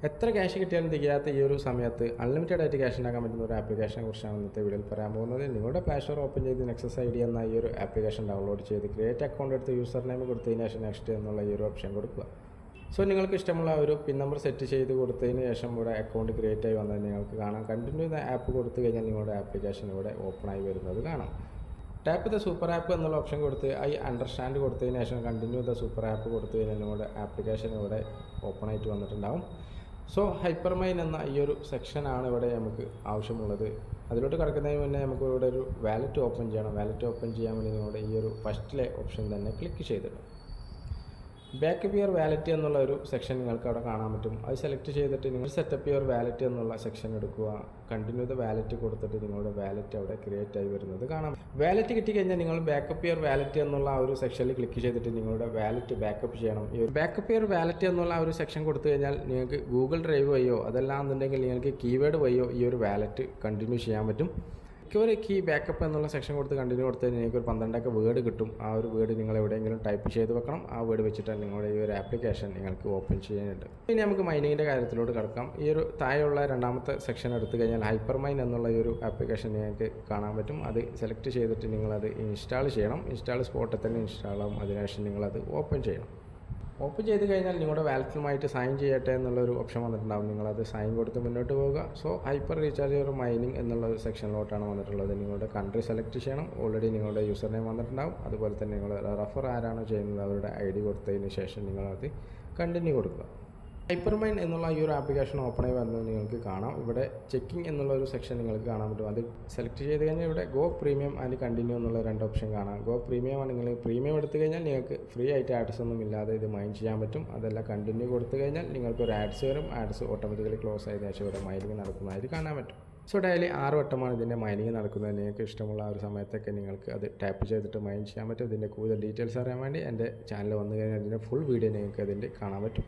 എത്ര ക്യാഷ് കിട്ടിയാലും തികയാത്ത ഈ ഒരു സമയത്ത് അൺലിമിറ്റഡ് ആയിട്ട് ക്യാഷ് ഉണ്ടാക്കാൻ പറ്റുന്ന ഒരു ആപ്ലിക്കേഷനെ കുറിച്ചാണ് ഇന്നത്തെ വീഡിയോയിൽ പറയാൻ പോകുന്നത്. നിങ്ങളുടെ പ്ലേ സ്റ്റോർ ഓപ്പൺ ചെയ്ത് നെക്സസ് ID എന്ന ഈ ഒരു ആപ്ലിക്കേഷൻ ഡൗൺലോഡ് ചെയ്ത് ക്രിയേറ്റ് അക്കൗണ്ട് എടുത്ത് യൂസർ നെയിം കൊടുത്തതിന് ശേഷം നെക്സ്റ്റ് എന്നുള്ള ഈ ഒരു ഓപ്ഷൻ കൊടുക്കുക. സോ നിങ്ങൾക്ക് ഇഷ്ടമുള്ള ഒരു പിൻ നമ്പർ സെറ്റ് ചെയ്ത് കൊടുത്തതിന് ശേഷം ഇവിടെ അക്കൗണ്ട് ക്രിയേറ്റ് ആയി വന്നത് നിങ്ങൾക്ക് കാണാം. കണ്ടിന്യൂ ദ ആപ്പ് കൊടുത്തു കഴിഞ്ഞാൽ നിങ്ങളുടെ ആപ്ലിക്കേഷൻ ഇവിടെ ഓപ്പൺ ആയി വരുന്നത് കാണാം. ടാപ്പ് ദ സൂപ്പർ ആപ്പ് എന്നുള്ള ഓപ്ഷൻ കൊടുത്ത് ഐ അണ്ടർസ്റ്റാൻഡ് കൊടുത്തതിന് ശേഷം കണ്ടിന്യൂ ദ സൂപ്പർ ആപ്പ് കൊടുത്തു കഴിഞ്ഞാൽ നിങ്ങളുടെ ആപ്ലിക്കേഷൻ ഇവിടെ ഓപ്പൺ ആയിട്ട് വന്നിട്ടുണ്ടാവും. സോ ഹൈപ്പർമൈൻ എന്ന ഈ ഒരു സെക്ഷനാണ് ഇവിടെ നമുക്ക് ആവശ്യമുള്ളത്. അതിലോട്ട് കിടക്കുന്നതിന് മുന്നേ നമുക്ക് ഇവിടെ ഒരു വാലറ്റ് ഓപ്പൺ ചെയ്യണം. വാലറ്റ് ഓപ്പൺ ചെയ്യാൻ വേണ്ടി നിങ്ങളുടെ ഈ ഒരു ഫസ്റ്റിലെ ഓപ്ഷൻ തന്നെ ക്ലിക്ക് ചെയ്തിടും. ബാക്കപ്പ് യുവർ വാലറ്റ് എന്നുള്ള ഒരു സെക്ഷൻ നിങ്ങൾക്ക് അവിടെ കാണാൻ പറ്റും. അത് സെലക്ട് ചെയ്തിട്ട് നിങ്ങൾ സെറ്റപ്പ് യുവർ വാലറ്റ് എന്നുള്ള സെക്ഷൻ എടുക്കുക. കണ്ടിന്യൂ ദ വാലറ്റ് കൊടുത്തിട്ട് നിങ്ങളുടെ വാലറ്റ് അവിടെ ക്രിയേറ്റ് ആയി വരുന്നത് കാണാം. വാലറ്റ് കിട്ടിക്കഴിഞ്ഞാൽ നിങ്ങൾ ബാക്കപ്പ് യുവർ വാലറ്റ് എന്നുള്ള ആ ഒരു സെക്ഷനിൽ ക്ലിക്ക് ചെയ്തിട്ട് നിങ്ങളുടെ വാലറ്റ് ബാക്കപ്പ് ചെയ്യണം. ഈ ബാക്കപ്പ് യുവർ വാലറ്റ് എന്നുള്ള ആ ഒരു സെക്ഷൻ കൊടുത്തു കഴിഞ്ഞാൽ നിങ്ങൾക്ക് ഗൂഗിൾ ഡ്രൈവ് വഴിയോ അതല്ലാന്നുണ്ടെങ്കിൽ നിങ്ങൾക്ക് കീവേഡ് വഴിയോ ഈ ഒരു വാലറ്റ് കണ്ടിന്യൂ ചെയ്യാൻ പറ്റും. ഒരു കീ ബാക്കപ്പ് എന്നുള്ള സെക്ഷൻ കൊടുത്ത് കണ്ടിന്യൂ കൊടുത്ത് നിങ്ങൾക്ക് ഒരു 12 വേർഡ് കിട്ടും. ആ ഒരു വേർഡ് നിങ്ങൾ എവിടെയെങ്കിലും ടൈപ്പ് ചെയ്ത് വെക്കണം. ആ വേർഡ് വെച്ചിട്ടാണ് നിങ്ങളുടെ ഈ ഒരു ആപ്ലിക്കേഷൻ നിങ്ങൾക്ക് ഓപ്പൺ ചെയ്യാനുണ്ട്. ഇനി നമുക്ക് മൈനിങ്ങിൻ്റെ കാര്യത്തിലോട്ട് കിടക്കാം. ഈ ഒരു താഴെയുള്ള രണ്ടാമത്തെ സെക്ഷൻ എടുത്തു കഴിഞ്ഞാൽ ഹൈപ്പർമൈൻ എന്നുള്ള ഈ ഒരു ആപ്ലിക്കേഷൻ നിങ്ങൾക്ക് കാണാൻ പറ്റും. അത് സെലക്ട് ചെയ്തിട്ട് നിങ്ങളത് ഇൻസ്റ്റാൾ ചെയ്യണം. ഇൻസ്റ്റാൾ സ്പോട്ടിൽ തന്നെ ഇൻസ്റ്റാൾ ആവും. അതിനുശേഷം നിങ്ങളത് ഓപ്പൺ ചെയ്യണം. ഓപ്പൺ ചെയ്ത് കഴിഞ്ഞാൽ നിങ്ങളുടെ വാലറ്റുമായിട്ട് സൈൻ ചെയ്യട്ടെ എന്നുള്ളൊരു ഓപ്ഷൻ വന്നിട്ടുണ്ടാകും. നിങ്ങളത് സൈൻ കൊടുത്ത് മുന്നോട്ട് പോവുക. So hyper recharge your mining എന്നുള്ള ഒരു സെക്ഷനിലോട്ടാണ് വന്നിട്ടുള്ളത്. നിങ്ങളുടെ കൺട്രി സെലക്ട് ചെയ്യണം. ഓൾറെഡി നിങ്ങളുടെ യൂസർ നെയിം വന്നിട്ടുണ്ടാകും. അതുപോലെ തന്നെ നിങ്ങൾ റെഫർ ആരാണോ ചെയ്യുന്നത് അവരുടെ ID കൊടുത്തതിന് ശേഷം നിങ്ങളത് കണ്ടിന്യൂ കൊടുക്കുക. ഹൈപ്പർമൈൻ എന്നുള്ള ഈ ഒരു ആപ്ലിക്കേഷൻ ഓപ്പൺ ആയി വരുന്നത് നിങ്ങൾക്ക് കാണാം. ഇവിടെ ചെക്കിംഗ് എന്നുള്ള ഒരു സെക്ഷൻ നിങ്ങൾക്ക് കാണാൻ പറ്റും. അത് സെലക്ട് ചെയ്ത് കഴിഞ്ഞാൽ ഇവിടെ ഗോ പ്രീമിയം ആൻഡ് കണ്ടിന്യൂ എന്നുള്ള 2 ഓപ്ഷൻ കാണാം. ഗോ പ്രീമിയം ആണ്. നിങ്ങൾ പ്രീമിയം എടുത്തു കഴിഞ്ഞാൽ നിങ്ങൾക്ക് ഫ്രീ ആയിട്ട് ആഡ്സ് ഒന്നും ഇല്ലാതെ ഇത് മൈൻ ചെയ്യാൻ പറ്റും. അതല്ല കണ്ടിന്യൂ കൊടുത്തു കഴിഞ്ഞാൽ നിങ്ങൾക്ക് ഒരു ആഡ്സ് വരും. ആഡ്സ് ഓട്ടോമാറ്റിക്കലി ക്ലോസ് ആയതിനു ശേഷം ഇവിടെ മൈനിങ് നടക്കുന്നതായിട്ട് കാണാൻ പറ്റും. സോ ഡെയിലി 6 വട്ടമാണ് ഇതിൻ്റെ മൈനിങ് നടക്കുന്നത്. നിങ്ങൾക്ക് ഇഷ്ടമുള്ള ആ ഒരു സമയത്തൊക്കെ നിങ്ങൾക്ക് അത് ടാപ്പ് ചെയ്തിട്ട് മൈൻ ചെയ്യാൻ പറ്റും. ഇതിൻ്റെ കൂടുതൽ ഡീറ്റെയിൽസ് അറിയാൻ വേണ്ടി എൻ്റെ ചാനൽ വന്നു കഴിഞ്ഞാൽ അതിൻ്റെ ഫുൾ വീഡിയോ നിങ്ങൾക്ക് അതിൻ്റെ കാണാൻ പറ്റും.